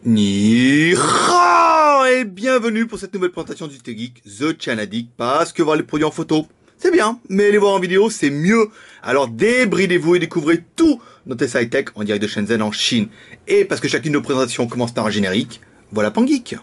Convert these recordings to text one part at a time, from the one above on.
Ni hao et bienvenue pour cette nouvelle présentation du Geek, The Channel, parce que voir les produits en photo, c'est bien, mais les voir en vidéo, c'est mieux. Alors débridez-vous et découvrez tout notre high-tech en direct de Shenzhen en Chine. Et parce que chacune de nos présentations commence par un générique, voilà Pangeek.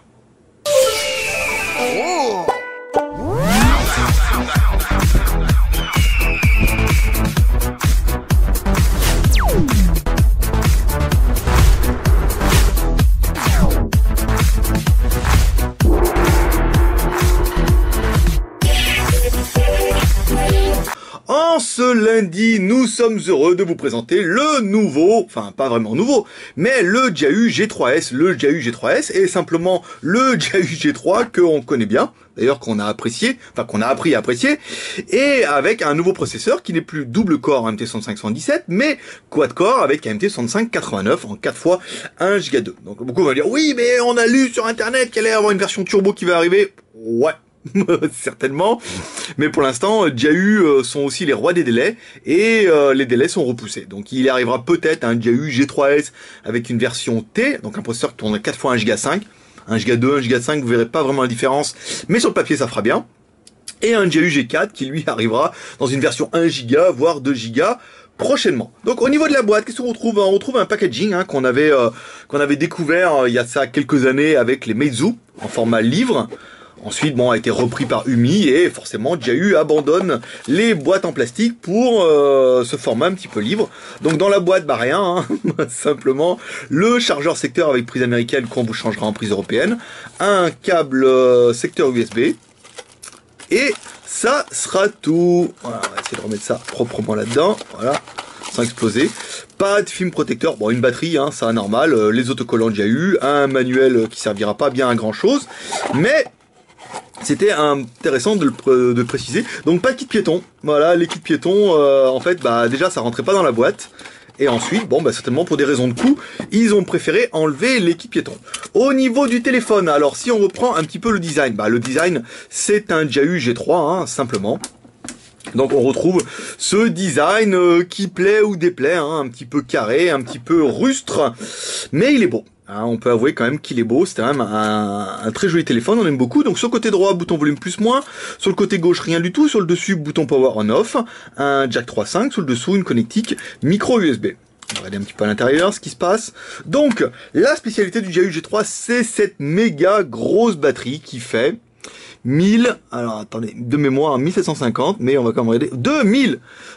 En ce lundi, nous sommes heureux de vous présenter le nouveau, enfin pas vraiment nouveau, mais le Jiayu G3S. Le Jiayu G3S est simplement le Jiayu G3 qu'on connaît bien, d'ailleurs qu'on a apprécié, enfin qu'on a appris à apprécier, et avec un nouveau processeur qui n'est plus double core MT6517, mais quad core avec un MT6589 en 4 fois 1 Go 2. Donc beaucoup vont dire, oui mais on a lu sur internet qu'il allait y avoir une version turbo qui va arriver. Ouais. Certainement, mais pour l'instant, Jiayu sont aussi les rois des délais et les délais sont repoussés. Donc il arrivera peut-être un Jiayu G3S avec une version T, donc un processeur qui tourne à 4 fois 1 Go 5, 1 Go 2, 1 Go 5, vous verrez pas vraiment la différence, mais sur le papier ça fera bien. Et un Jiayu G4 qui lui arrivera dans une version 1 Go, voire 2 Go prochainement. Donc au niveau de la boîte, qu'est-ce qu'on retrouve? On retrouve un packaging qu'on avait découvert il y a ça quelques années avec les Meizu en format livre. Ensuite, bon, a été repris par Umi et forcément, Jiayu abandonne les boîtes en plastique pour ce format un petit peu livre. Donc dans la boîte, bah rien, hein, simplement le chargeur secteur avec prise américaine qu'on vous changera en prise européenne, un câble secteur USB et ça sera tout. Voilà, on va essayer de remettre ça proprement là-dedans, voilà, sans exploser. Pas de film protecteur, bon une batterie, hein, ça normal, les autocollants Jiayu, un manuel qui servira pas bien à grand chose, mais c'était intéressant de le préciser. Donc pas de kit piéton. Voilà, les kits piétons, en fait, bah déjà ça rentrait pas dans la boîte. Et ensuite, bon, bah certainement pour des raisons de coût, ils ont préféré enlever les kits piétons. Au niveau du téléphone, alors si on reprend un petit peu le design, bah le design c'est un Jiayu G3, hein, simplement. Donc on retrouve ce design qui plaît ou déplaît, hein, un petit peu carré, un petit peu rustre, mais il est beau. Hein, on peut avouer quand même qu'il est beau, c'est quand même un très joli téléphone, on aime beaucoup. Donc sur le côté droit, bouton volume plus moins, sur le côté gauche rien du tout, sur le dessus bouton power on off, un jack 3.5, sur le dessous une connectique micro USB. On va regarder un petit peu à l'intérieur ce qui se passe. Donc la spécialité du Jiayu G3, c'est cette méga grosse batterie qui fait 1000, alors attendez, de mémoire 1750, mais on va quand même regarder,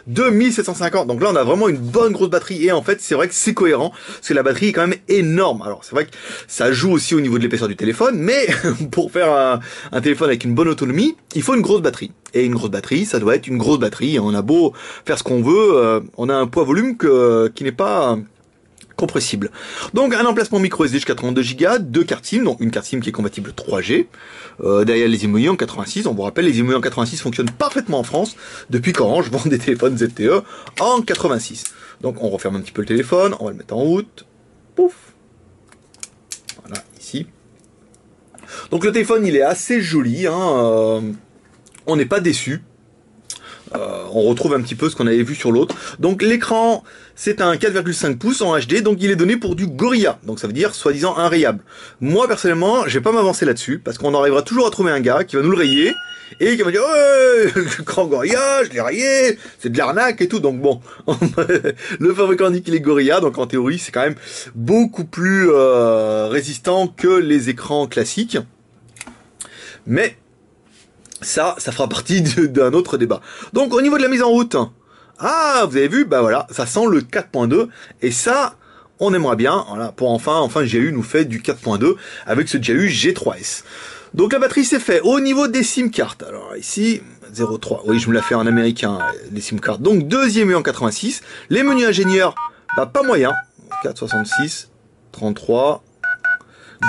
2750, donc là on a vraiment une bonne grosse batterie, et en fait c'est vrai que c'est cohérent, parce que la batterie est quand même énorme. Alors c'est vrai que ça joue aussi au niveau de l'épaisseur du téléphone, mais pour faire un téléphone avec une bonne autonomie, il faut une grosse batterie, et une grosse batterie, ça doit être une grosse batterie, on a beau faire ce qu'on veut, on a un poids-volume qui n'est pas compressible. Donc un emplacement micro SD jusqu'à 32 Go, deux cartes SIM, donc une carte SIM qui est compatible 3G, derrière les IMEI en 86, on vous rappelle les IMEI en 86 fonctionnent parfaitement en France, depuis qu'Orange vend des téléphones ZTE en 86. Donc on referme un petit peu le téléphone, on va le mettre en route, pouf, voilà, ici. Donc le téléphone il est assez joli, hein, on n'est pas déçu. On retrouve un petit peu ce qu'on avait vu sur l'autre. Donc l'écran, c'est un 4,5 pouces en HD, donc il est donné pour du Gorilla. Donc ça veut dire soi-disant un rayable. Moi personnellement, je vais pas m'avancer là-dessus, parce qu'on arrivera toujours à trouver un gars qui va nous le rayer, et qui va dire ouais, l'écran Gorilla, je l'ai rayé, c'est de l'arnaque et tout. Donc bon, le fabricant dit qu'il est Gorilla, donc en théorie c'est quand même beaucoup plus résistant que les écrans classiques. Mais ça fera partie d'un autre débat. Donc au niveau de la mise en route, ah vous avez vu, bah voilà, ça sent le 4.2 et ça on aimerait bien, voilà, pour enfin Jiayu nous fait du 4.2 avec ce Jiayu G3S. Donc la batterie c'est fait. Au niveau des SIM cards, alors ici 0.3, oui je me la fais en américain les SIM cards. Donc deuxième et en 86, les menus ingénieurs, bah pas moyen, 466, 33.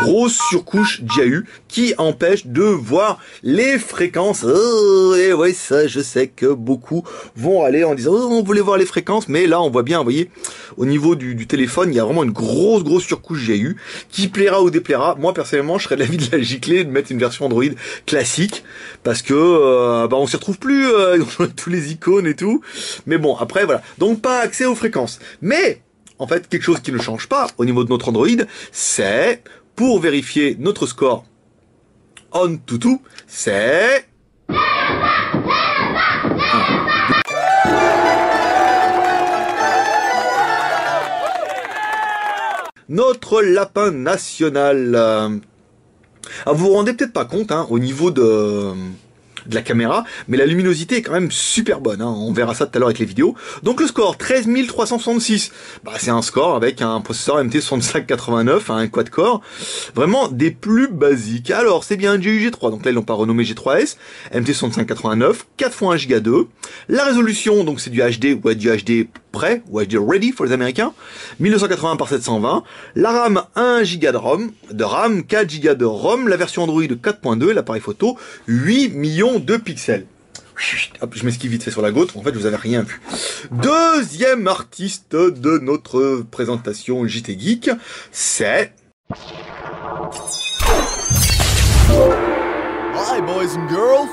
Grosse surcouche Jiayu qui empêche de voir les fréquences. Et ouais, ça, je sais que beaucoup vont aller en disant on voulait voir les fréquences, mais là on voit bien, vous voyez, au niveau du téléphone, il y a vraiment une grosse surcouche Jiayu qui plaira ou déplaira. Moi personnellement, je serais de l'avis de la gicler, de mettre une version Android classique, parce que bah on s'y retrouve plus dans tous les icônes et tout. Mais bon, après voilà, donc pas accès aux fréquences. Mais en fait, quelque chose qui ne change pas au niveau de notre Android, c'est pour vérifier notre score on to c'est... Notre lapin national. Alors vous vous rendez peut-être pas compte hein, au niveau de la caméra, mais la luminosité est quand même super bonne, hein. On verra ça tout à l'heure avec les vidéos. Donc le score 13 366, bah, c'est un score avec un processeur MT6589, un quad-core, vraiment des plus basiques. Alors c'est bien un GU G3, donc là ils l'ont pas renommé G3S, MT6589, 4 x 1 Go 2, la résolution, donc c'est du HD ou du HD prêt, ou HD ready pour les Américains, 1980 par 720, la RAM 1 Go de RAM, 4 Go de ROM, la version Android 4.2, l'appareil photo 8 millions de pixels. Hop, je m'esquive vite fait sur la gauche, en fait vous avez rien vu. Deuxième artiste de notre présentation JT Geek, c'est... Hi boys and girls.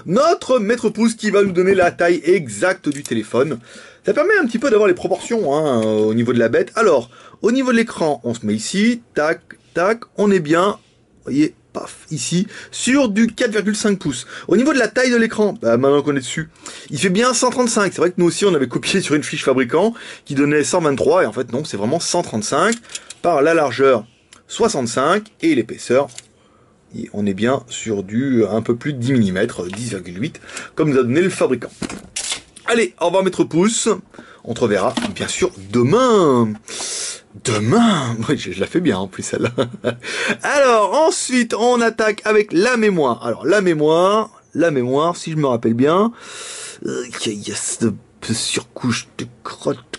Notre maître pouce qui va nous donner la taille exacte du téléphone. Ça permet un petit peu d'avoir les proportions hein, au niveau de la bête. Alors, au niveau de l'écran, on se met ici, tac, tac, on est bien, vous voyez, paf, ici, sur du 4,5 pouces. Au niveau de la taille de l'écran, bah, maintenant qu'on est dessus, il fait bien 135. C'est vrai que nous aussi, on avait copié sur une fiche fabricant qui donnait 123, et en fait, non, c'est vraiment 135 par la largeur 65 et l'épaisseur. Et on est bien sur du un peu plus de 10 mm, 10,8, comme nous a donné le fabricant. Allez, au revoir maître pouce. On te reverra, bien sûr, demain. Demain. Oui, je la fais bien en plus, celle-là. Alors, ensuite, on attaque avec la mémoire. Alors, la mémoire, si je me rappelle bien, il y a cette surcouche de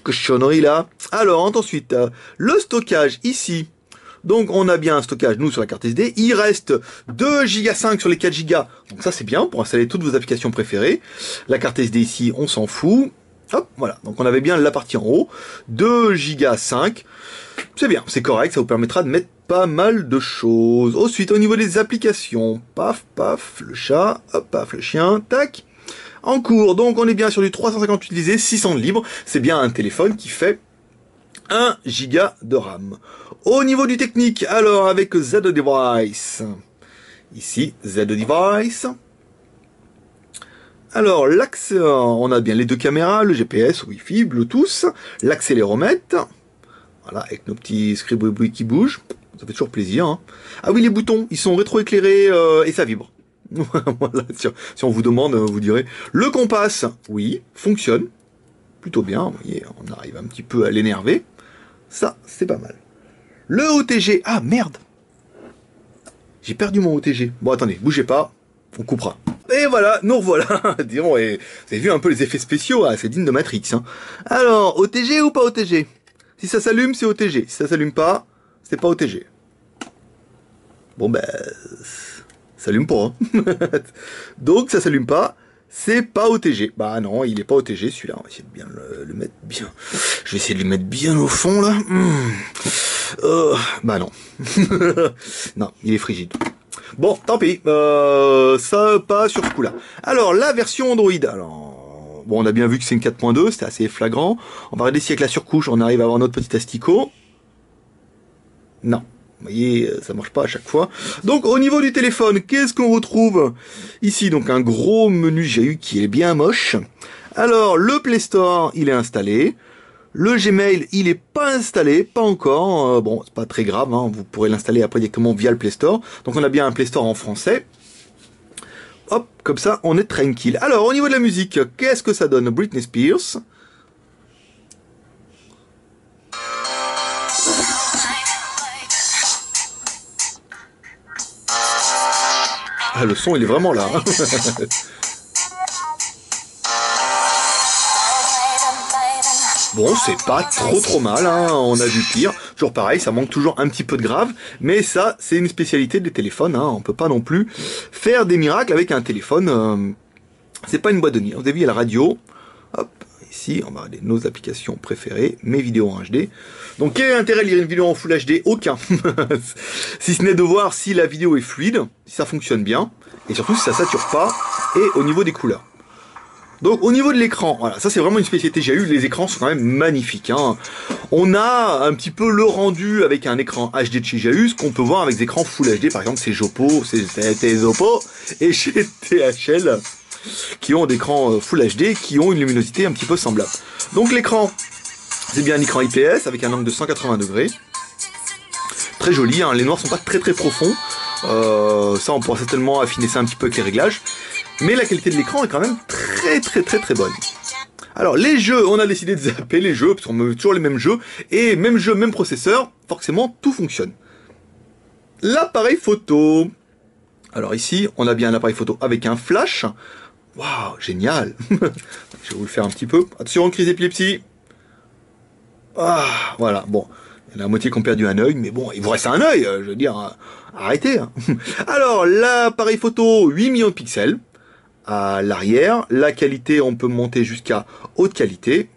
cochonnerie là. Alors, ensuite, le stockage ici. Donc on a bien un stockage, nous, sur la carte SD. Il reste 2 Go 5 sur les 4 Go. Donc ça, c'est bien pour installer toutes vos applications préférées. La carte SD ici, on s'en fout. Hop, voilà. Donc on avait bien la partie en haut. 2 Go 5. C'est bien, c'est correct. Ça vous permettra de mettre pas mal de choses. Ensuite, au niveau des applications. Paf, paf, le chat. Hop, paf, le chien. Tac. En cours, donc on est bien sur du 350 utilisé, 600 de libre. C'est bien un téléphone qui fait 1 Go de RAM. Au niveau du technique, alors avec Z Device, ici Z Device, alors l'axe, on a bien les deux caméras, le GPS, Wi-Fi, Bluetooth, l'accéléromètre, voilà, avec nos petits scribouilles qui bougent, ça fait toujours plaisir. Hein. Ah oui, les boutons, ils sont rétroéclairés et ça vibre. Voilà, si on vous demande, vous direz. Le compas, oui, fonctionne plutôt bien, vous voyez, on arrive un petit peu à l'énerver. Ça, c'est pas mal. Le OTG, ah merde, j'ai perdu mon OTG. Bon, attendez, bougez pas, on coupera. Et voilà, nous revoilà. Disons, et vous avez vu un peu les effets spéciaux, ah, c'est digne de Matrix. Hein. Alors, OTG ou pas OTG? Si ça s'allume, c'est OTG. Si ça s'allume pas, c'est pas OTG. Bon, ben, ça s'allume pas. Hein. Donc, ça s'allume pas. C'est pas OTG. Bah non, il est pas OTG celui-là. On va essayer de bien le mettre bien. Je vais essayer de le mettre bien au fond là. Bah non. Non, il est frigide. Bon, tant pis. Ça pas sur ce coup-là. Alors, la version Android. Alors, bon, on a bien vu que c'est une 4.2. C'était assez flagrant. On va regarder si avec la surcouche, on arrive à avoir notre petit asticot. Non. Vous voyez, ça marche pas à chaque fois. Donc, au niveau du téléphone, qu'est-ce qu'on retrouve ici? Donc, un gros menu GU qui est bien moche. Alors, le Play Store, il est installé. Le Gmail, il est pas installé, pas encore. Bon, c'est pas très grave, hein, vous pourrez l'installer après directement via le Play Store. Donc, on a bien un Play Store en français. Hop, comme ça, on est tranquille. Alors, au niveau de la musique, qu'est-ce que ça donne? Britney Spears. Ah, le son, il est vraiment là. Hein. Bon, c'est pas trop mal, hein. On a vu pire. Toujours pareil, ça manque toujours un petit peu de grave. Mais ça, c'est une spécialité des téléphones. Hein. On peut pas non plus faire des miracles avec un téléphone. C'est pas une boîte de nuit. Vous avez vu, il y a la radio. Hop, ici, on va regarder nos applications préférées, mes vidéos en HD. Donc, quel est l'intérêt de lire une vidéo en Full HD? Aucun. Si ce n'est de voir si la vidéo est fluide, si ça fonctionne bien, et surtout si ça sature pas, et au niveau des couleurs. Donc au niveau de l'écran, voilà, ça c'est vraiment une spécialité GAU, les écrans sont quand même magnifiques. Hein. On a un petit peu le rendu avec un écran HD de chez GAU, ce qu'on peut voir avec des écrans Full HD, par exemple c'est Jopo, c'est Oppo, et chez THL, qui ont des écrans Full HD, qui ont une luminosité un petit peu semblable. Donc l'écran, c'est bien un écran IPS avec un angle de 180 degrés. Très joli, hein, les noirs sont pas très profonds. Ça on pourra certainement affiner ça un petit peu avec les réglages. Mais la qualité de l'écran est quand même très bonne. Alors les jeux, on a décidé de zapper les jeux, parce qu'on met toujours les mêmes jeux, et même jeu, même processeur, forcément tout fonctionne. L'appareil photo. Alors ici, on a bien un appareil photo avec un flash. Waouh, génial. Je vais vous le faire un petit peu. Attention, crise d'épilepsie. Ah, voilà, bon. Il y en a la moitié qui ont perdu un œil, mais bon, il vous reste un œil, je veux dire, arrêtez. Hein. Alors, l'appareil photo, 8 millions de pixels. À l'arrière, la qualité, on peut monter jusqu'à haute qualité.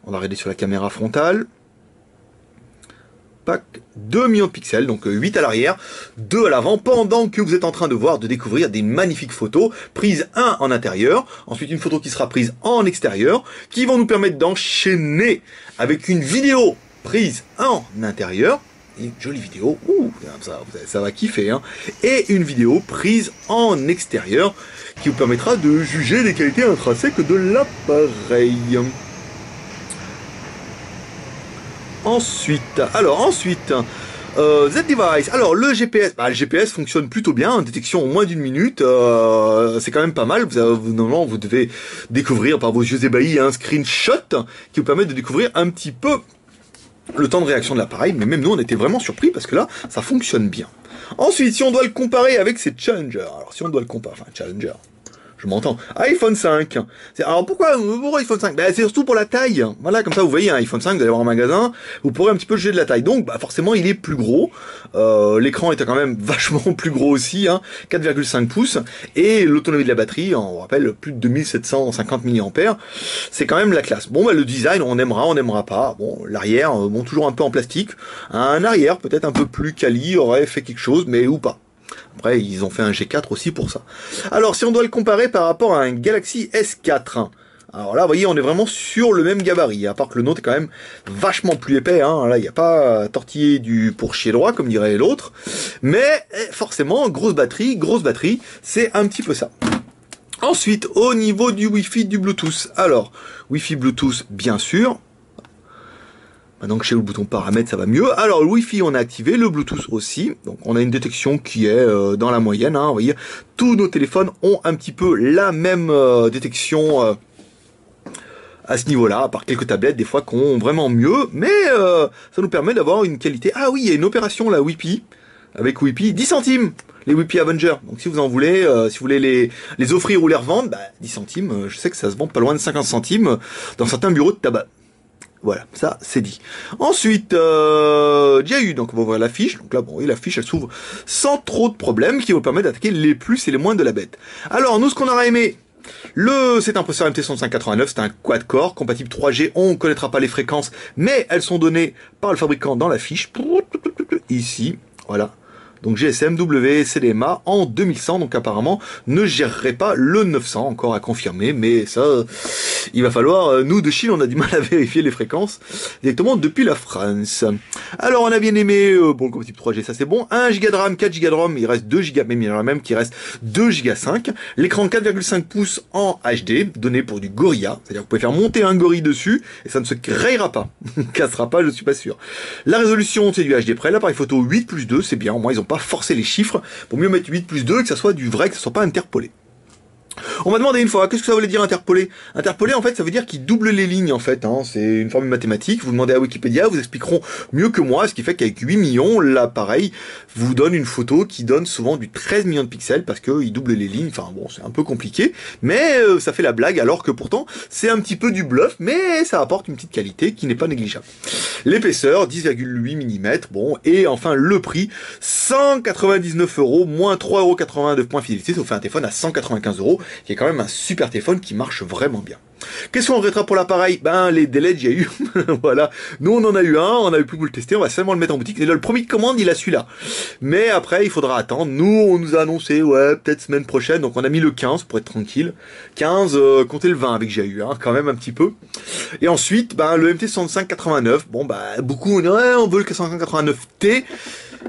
On va regarder sur la caméra frontale. Pac, 2 millions de pixels, donc 8 à l'arrière, 2 à l'avant, pendant que vous êtes en train de découvrir des magnifiques photos, prises un en intérieur, ensuite une photo qui sera prise en extérieur, qui vont nous permettre d'enchaîner avec une vidéo prise en intérieur, une jolie vidéo, ça va kiffer, hein, et une vidéo prise en extérieur, qui vous permettra de juger des qualités intrinsèques de l'appareil. Ensuite, Z-Device. Alors le GPS fonctionne plutôt bien, détection en moins d'une minute, c'est quand même pas mal. Normalement, vous devez découvrir par vos yeux ébahis un screenshot qui vous permet de découvrir un petit peu le temps de réaction de l'appareil, mais même nous on était vraiment surpris parce que là, ça fonctionne bien. Ensuite, si on doit le comparer avec ses Challenger, Challenger, je m'entends. iPhone 5. Alors pourquoi iPhone 5? C'est surtout pour la taille. Voilà, comme ça vous voyez un iPhone 5, vous allez voir un magasin, vous pourrez un petit peu juger de la taille. Donc forcément il est plus gros. L'écran est quand même vachement plus gros aussi, hein, 4,5 pouces. Et l'autonomie de la batterie, on rappelle, plus de 2750 mAh. C'est quand même la classe. Bon, le design, on aimera pas. Bon, l'arrière, toujours un peu en plastique. Un arrière peut-être un peu plus quali, aurait fait quelque chose, mais ou pas. Après, ils ont fait un G4 aussi pour ça. Alors, si on doit le comparer par rapport à un Galaxy S4, alors là, vous voyez, on est vraiment sur le même gabarit, à part que le nôtre est quand même vachement plus épais. Hein. Là, il n'y a pas tortillé pour chier droit, comme dirait l'autre. Mais forcément, grosse batterie, c'est un petit peu ça. Ensuite, au niveau du Wi-Fi, du Bluetooth. Alors, Wi-Fi, Bluetooth, bien sûr. Maintenant que j'ai le bouton paramètres, ça va mieux. Alors, le Wi-Fi, on a activé, le Bluetooth aussi. Donc, on a une détection qui est dans la moyenne. Hein, vous voyez, tous nos téléphones ont un petit peu la même détection à ce niveau-là, à part quelques tablettes, des fois, qui ont vraiment mieux. Mais ça nous permet d'avoir une qualité... Ah oui, il y a une opération, là, Whippy, avec Whippy, 10 centimes les Whippy Avenger. Donc, si vous en voulez, si vous voulez les offrir ou les revendre, 10 centimes, je sais que ça se vend pas loin de 50 centimes dans certains bureaux de tabac. Voilà, ça c'est dit. Ensuite, GAU, donc on va voir la fiche. Donc là, bon, oui, la fiche elle s'ouvre sans trop de problèmes, qui vous permet d'attaquer les plus et les moins de la bête. Alors, nous, ce qu'on aurait aimé, c'est un processeur MT6589, c'est un quad-core, compatible 3G, on ne connaîtra pas les fréquences, mais elles sont données par le fabricant dans la fiche. Ici, voilà. Donc GSM, W, CDMA en 2100, donc apparemment ne gérerait pas le 900, encore à confirmer, mais ça, il va falloir, nous de Chine, on a du mal à vérifier les fréquences directement depuis la France. Alors on a bien aimé, bon le compatible 3G, ça c'est bon, 1 Go de RAM, 4 Go de ROM, il reste 2 Go, même il y en a même qui reste 2 Go 5, l'écran 4,5 pouces en HD, donné pour du Gorilla, c'est-à-dire que vous pouvez faire monter un gorille dessus, et ça ne se rayera pas, cassera pas, je suis pas sûr. La résolution, c'est du HD près, l'appareil photo 8+2, c'est bien, au moins ils ont pas forcer les chiffres, pour mieux mettre 8+2 et que ça soit du vrai, que ça soit pas interpolé. On m'a demandé une fois, qu'est-ce que ça voulait dire interpoler? Interpoler, en fait, ça veut dire qu'il double les lignes, en fait, hein. C'est une formule mathématique, vous demandez à Wikipédia, vous expliqueront mieux que moi, ce qui fait qu'avec 8 millions, l'appareil vous donne une photo qui donne souvent du 13 millions de pixels, parce qu'il double les lignes, enfin bon, c'est un peu compliqué, mais ça fait la blague, alors que pourtant, c'est un petit peu du bluff, mais ça apporte une petite qualité qui n'est pas négligeable. L'épaisseur, 10,8 mm, bon, et enfin le prix, 199 €, moins 3,80 € de points fidélité, ça vous fait un téléphone à 195 €, qui est quand même un super téléphone qui marche vraiment bien. Qu'est-ce qu'on regrettera pour l'appareil? Ben, les délais il y a eu. Voilà. Nous, on en a eu un, on n'avait plus pour le tester, on va seulement le mettre en boutique. Et là, le premier de commande, il a celui-là. Mais après, il faudra attendre. Nous, on nous a annoncé, ouais, peut-être semaine prochaine. Donc, on a mis le 15 pour être tranquille. 15, comptez le 20 avec JAU, hein, quand même un petit peu. Et ensuite, ben, le MT6589. Bon, bah, beaucoup, ouais, on veut le 6589T.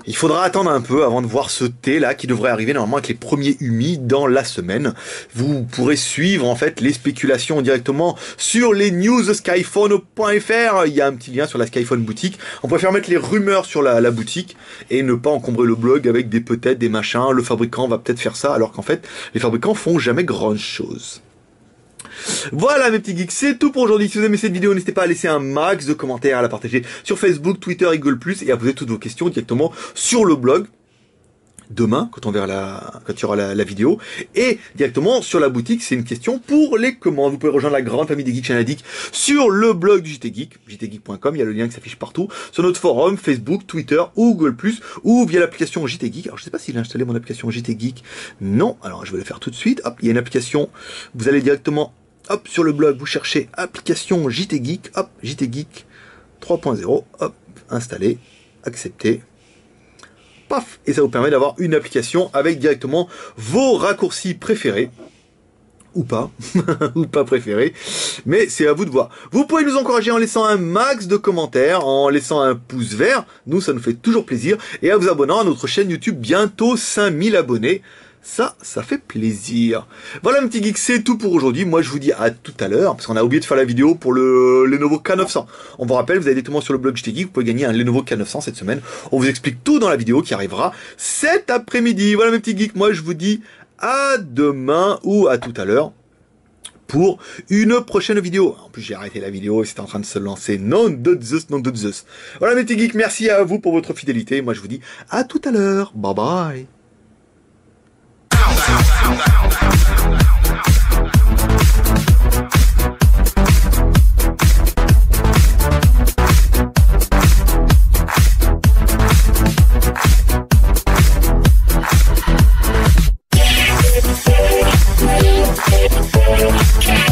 Il faudra attendre un peu avant de voir ce thé là qui devrait arriver normalement avec les premiers UMI dans la semaine. Vous pourrez suivre en fait les spéculations directement sur les news de skyphone.fr. Il y a un petit lien sur la Skyphone boutique. On préfère mettre les rumeurs sur la boutique et ne pas encombrer le blog avec des peut-être, des machins. Le fabricant va peut-être faire ça alors qu'en fait les fabricants font jamais grand chose. Voilà mes petits geeks, c'est tout pour aujourd'hui. Si vous aimez cette vidéo, n'hésitez pas à laisser un max de commentaires, à la partager sur Facebook, Twitter et Google+, et à poser toutes vos questions directement sur le blog. Demain, quand il y aura la vidéo, et directement sur la boutique, c'est une question pour les commandes. Vous pouvez rejoindre la grande famille des geeks chanadiques sur le blog du JT Geek, jtgeek.com, il y a le lien qui s'affiche partout, sur notre forum, Facebook, Twitter ou Google+, ou via l'application JT Geek. Alors je sais pas s'il a installé mon application JT Geek, non, alors je vais le faire tout de suite. Hop, il y a une application, vous allez directement, hop, sur le blog, vous cherchez application JT Geek, hop, JT Geek 3.0, hop, installé, accepté. Paf, et ça vous permet d'avoir une application avec directement vos raccourcis préférés. Ou pas, ou pas préférés, mais c'est à vous de voir. Vous pouvez nous encourager en laissant un max de commentaires, en laissant un pouce vert, nous ça nous fait toujours plaisir, et en vous abonnant à notre chaîne YouTube, bientôt 5000 abonnés. Ça fait plaisir. Voilà mes petits geeks, c'est tout pour aujourd'hui. Moi je vous dis à tout à l'heure, parce qu'on a oublié de faire la vidéo pour le Lenovo K900. On vous rappelle, vous allez directement sur le blog JT Geek, vous pouvez gagner un Lenovo K900 cette semaine. On vous explique tout dans la vidéo qui arrivera cet après-midi. Voilà mes petits geeks, moi je vous dis à demain ou à tout à l'heure pour une prochaine vidéo. En plus j'ai arrêté la vidéo et c'était en train de se lancer. Non de Zeus, non de Zeus. Voilà mes petits geeks, merci à vous pour votre fidélité. Moi je vous dis à tout à l'heure. Bye bye. Yeah.